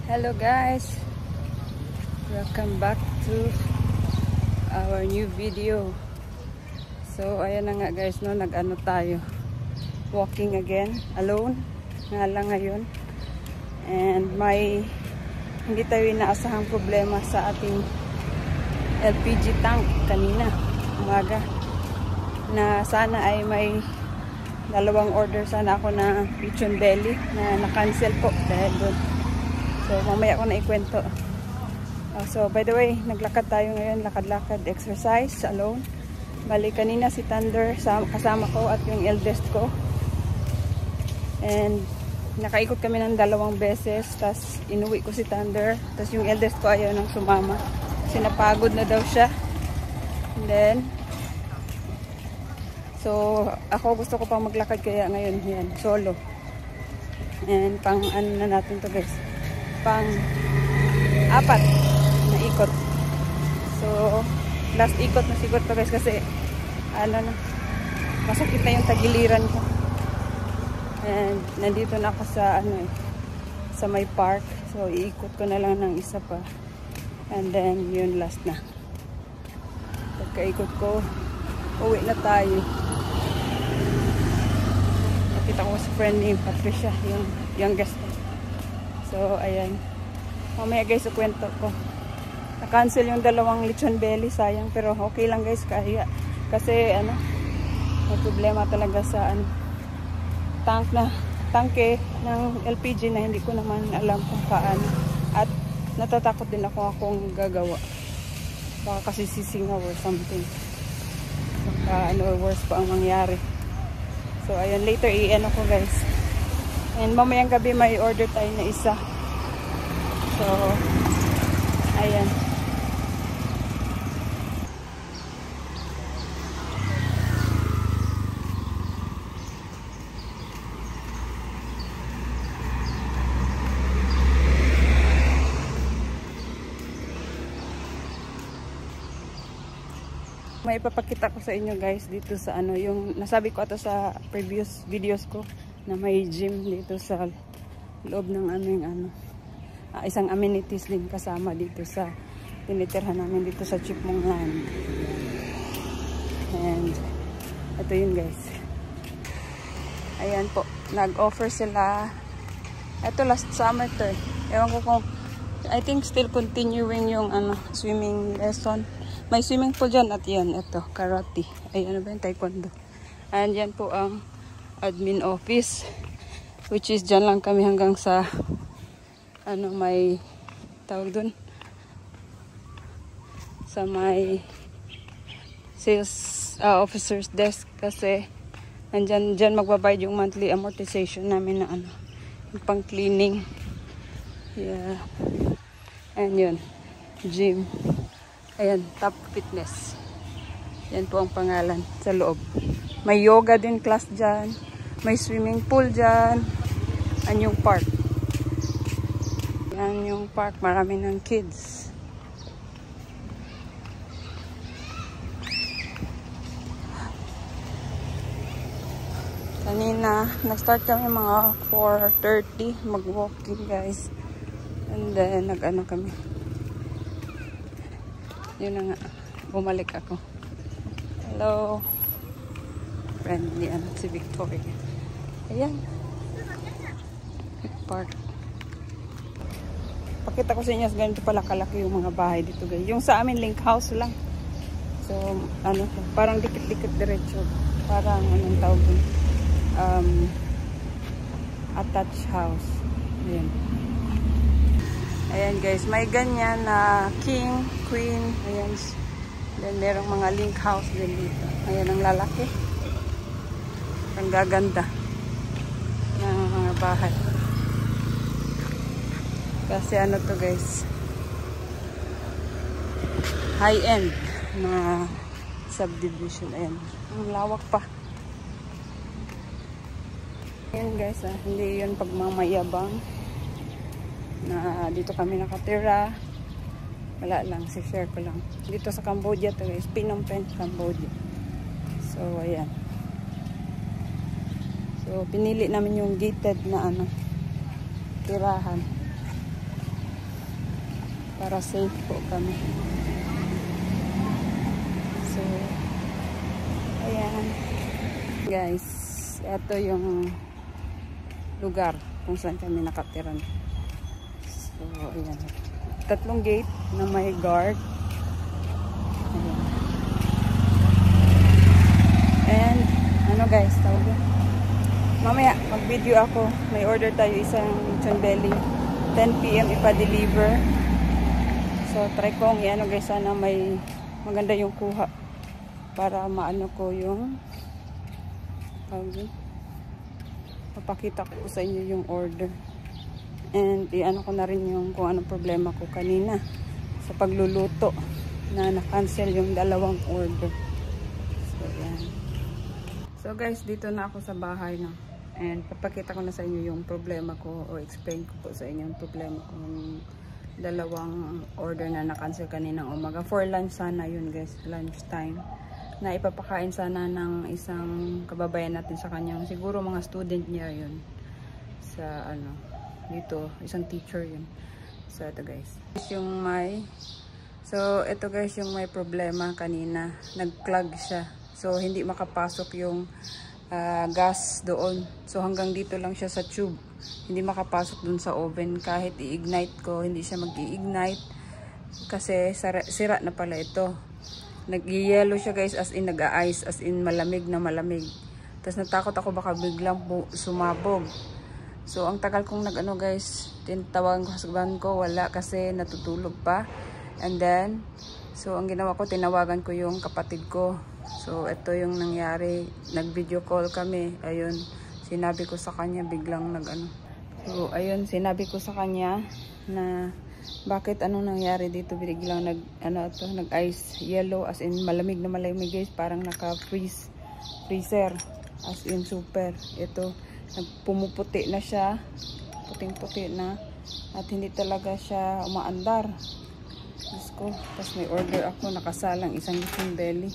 Hello guys, welcome back to our new video. So ayan na nga guys, no, nag-ano tayo, walking again, alone nga lang ngayon. And may hindi tayo inaasahang problema sa ating LPG tank kanina umaga, na sana ay may dalawang order sana ako na lechon belly na na-cancel po dahil doon. So mamaya ko na ikwento. So by the way, naglakad tayo ngayon, lakad-lakad, exercise alone. Bali kanina si Thunder kasama ko at yung eldest ko. And nakaikot kami ng 2 beses, tas inuwi ko si Thunder, tas yung eldest ko ayaw nang sumama. Kasi napagod na daw siya. And then so ako gusto ko pang maglakad kaya ngayon yan, solo. And pang ano na natin to guys, pang 4 na ikot. So last ikot na siguro to guys, kasi ano na, masakit na yung tagiliran ko. And nandito na ako sa ano sa may park. So iikot ko na lang ng isa pa. And then yun, last na. Pagkaikot ko, uwi na tayo. Nakita ko si friend ni Patricia, yung youngest ko. So ayan, mamaya guys kwento ko. Na-cancel yung 2 lechon belly, sayang, pero okay lang guys, kaya kasi ano, may problema talaga sa ano, tangke ng LPG na hindi ko naman alam kung paano, at natatakot din ako akong gagawa, baka kasi sisingaw or something, baka ano, worse pa ang mangyari. So ayun, later i-ano ko guys. And mamayang gabi may order tayo na isa. So ayan. May ipapakita ko sa inyo guys dito sa ano, yung nasabi ko ata sa previous videos ko na may gym dito sa loob ng aming ano, isang amenities din kasama dito sa tinitirhan namin dito sa Chipmunk Land. And ito yun guys, ayan po, nag-offer sila ito last summer to, ewan ko kung, I think still continuing yung ano, swimming lesson. May swimming pool dyan, at yan, ito, karate. Ay, ano ba yung taekwondo. And yan po ang admin office, which is dyan lang kami hanggang sa, ano, may, tawag dun, sa may sales officer's desk, kasi nandyan, dyan magbabayad yung monthly amortization namin na ano, yung pang cleaning. Yeah. And yun, gym. Ayan, Top Fitness. Yan po ang pangalan sa loob. May yoga din class dyan. May swimming pool dyan. Yan yung park. Yan yung park. Marami ng kids. Kanina, nag-start kami mga 4:30 mag-walking guys. And then, nag-ano kami. Yun na nga, bumalik ako. Hello, friendly ano, si Victoria. Ayan, park. Pakita ko sa inyo, ganito pala kalaki yung mga bahay dito guys. Yung sa amin, link house lang. So ano, parang dikit-dikit diretso, parang anong tawag dun, attached house. Ayan. Ayan guys, may ganyan na king, queen, ayan. Then merong mga link house din dito. Ayan ang lalaki. Ang gaganda ng mga bahay. Kasi ano to guys, high-end na subdivision. Ayan, ang lawak pa. Ayan guys, hindi yun pagmamayabang na dito kami nakatira. Wala lang, si-share ko lang. Dito sa Cambodia to guys, Phnom Penh, Cambodia. So ayan. So pinili namin yung gated na ano, tirahan. para safe po kami. So, ayan. Guys, ito yung lugar kung saan kami nakatiran. So, ayan. 3 gate na may guard. Ayan. And, ano guys, tawag yun? Mamaya, mag-video ako. May order tayo isang lechon belly. 10 PM ipa-deliver. So, try kong i-ano guys, sana may maganda yung kuha. Para maano ko yung papakita ko sa inyo yung order. And i-ano ko na rin yung kung anong problema ko kanina sa pagluluto na na-cancel yung 2 order. So, yan. So guys, dito na ako sa bahay na. And papakita ko na sa inyo yung problema ko o explain ko po sa inyo yung problema ko yung 2 order na na-cancel kaninang umaga. For lunch sana yun guys, lunch time. Na ipapakain sana ng isang kababayan natin sa kanyang, siguro mga student niya yun. Sa ano, dito, isang teacher yun. So ito guys. So ito guys yung may problema kanina. Nag-clog siya. So hindi makapasok yung gas doon. So hanggang dito lang siya sa tube. Hindi makapasok dun sa oven. Kahit i-ignite ko, hindi siya mag-i-ignite. Kasi sira na pala ito. Nag-yellow siya guys, as in nag-a-ice, as in malamig na malamig. Tapos natakot ako baka biglang sumabog. So ang tagal kong nag-ano guys, tinatawagan ko sa husband ko, wala kasi natutulog pa. And then, so ang ginawa ko, tinawagan ko yung kapatid ko. So ito yung nangyari, nag-video call kami. Ayun, sinabi ko sa kanya, biglang nag-ano. So ayun, sinabi ko sa kanya na bakit anong nangyari dito, biglang nag-ice yellow, as in malamig na malamig guys, parang naka-freezer, as in super. Ito, pumuputi na siya, puting-puti na, at hindi talaga siya umaandar. Diyos ko, tapos may order ako, nakasalang isang lechon belly.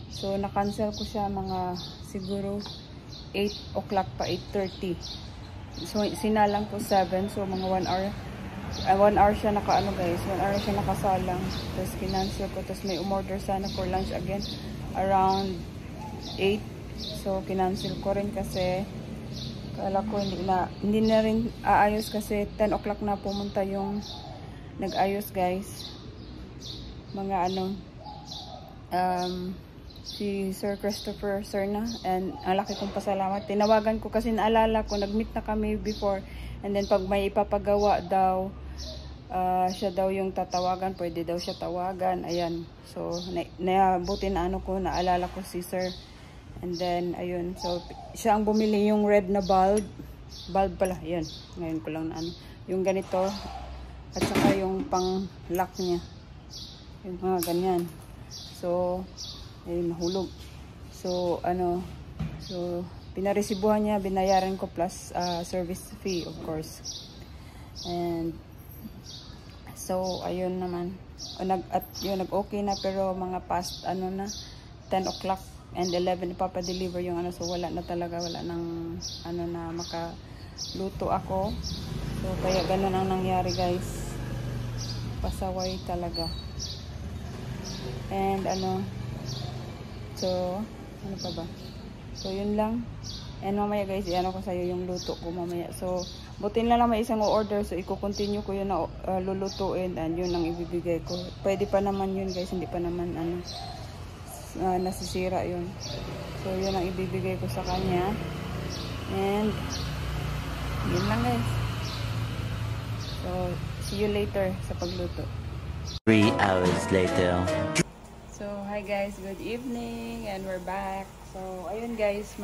So na-cancel ko siya mga siguro 8 o'clock pa, 8:30. So sinalang ko 7, so mga 1 hour. 1 hour siya nakaano guys, 1 hour siya nakasalang. Tapos kinancel ko, tapos may umorder sana for lunch again around 8. So kinancel ko rin kasi kala ko hindi na rin aayos kasi 10 o'clock na pumunta yung nag-ayos guys. Mga si Sir Christopher Serna, and ang laki kong pasalamat. Tinawagan ko kasi naalala ko, nag-meet na kami before, and then pag may ipapagawa daw, siya daw yung tatawagan, pwede daw siya tawagan. Ayan, so buti na naalala ko si Sir. And then ayun, so siya ang bumili yung red na bulb pala, yun, ngayon ko lang na yung ganito, at saka yung pang lock niya, yung mga ganyan. So ayun, nahulog. So so pinaresibuhan niya, binayaran ko plus service fee of course. And so ayun naman, nag-okay na, pero mga past na 10 o'clock and 11 ipapa-deliver yung so wala na talaga, wala nang na makaluto ako. So kaya ganun ang nangyari guys, pasaway talaga. And so ano pa ba, so yun lang. And mamaya guys, iano ko sa'yo yung luto ko mamaya. So butin lang may isang order, so i-continue ko yun na lulutuin, and yun ang ibibigay ko. Pwede pa naman yun guys, hindi pa naman nasisira yun. So yun ang ibibigay ko sa kanya. And yun lang guys. So see you later sa pagluto. 3 hours later. So hi guys, good evening, and we're back. So ayun guys,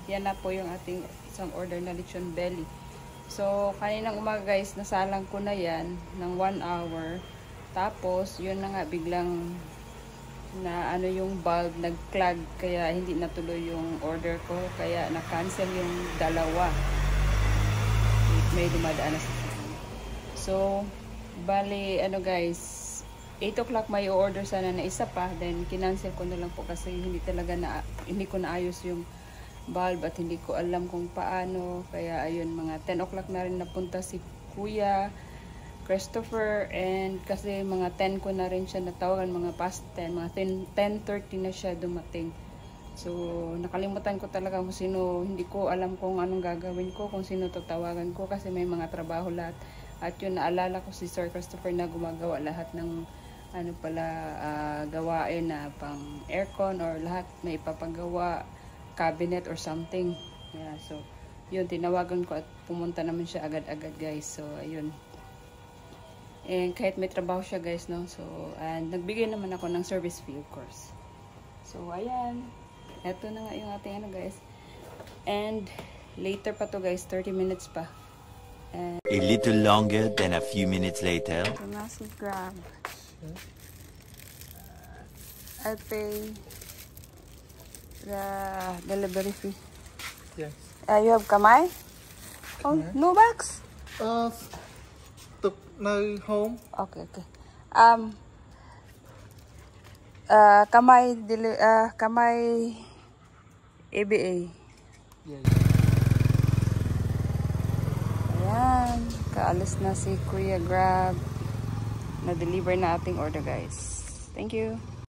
yan na po yung ating isang order na lechon belly. So kaninang umaga guys, nasalang ko na yan ng 1 hour. Tapos yun na nga, biglang na yung bulb nag-clog, kaya hindi natuloy yung order ko, kaya na-cancel yung 2. May dumadaan na sa akin. So bali guys, 8 o'clock may order sana na isa pa, then kinancel ko na lang po kasi hindi ko naayos yung bulb at hindi ko alam kung paano. Kaya ayun, mga 10 o'clock na rin napunta si kuya, Christopher, and kasi mga 10 ko na rin siya natawagan, mga past 10, mga 10:30 na siya dumating. So, nakalimutan ko talaga kung sino, hindi ko alam kung anong gagawin ko, kung sino tatawagan ko kasi may mga trabaho lahat. At yun, naalala ko si Sir Christopher na gumagawa lahat ng gawain na pang aircon or lahat na ipapagawa, cabinet or something. Yeah, so, yun, tinawagan ko at pumunta naman siya agad-agad guys. So, ayun. And kahit may trabaho siya guys, no? So, and nagbigay naman ako ng service fee of course. So, ayan. Ito na nga yung ating guys. And later pa to guys, 30 minutes pa. And A little longer than a few minutes later. ito na si Grab. I pay the delivery fee. Yes. You have kamay? Oh, no bags? Took now home. Okay, okay. Kamay ABA. Yes. Ayan, kaalis na si Kuya Grab. Na-deliver na ating order guys. Thank you.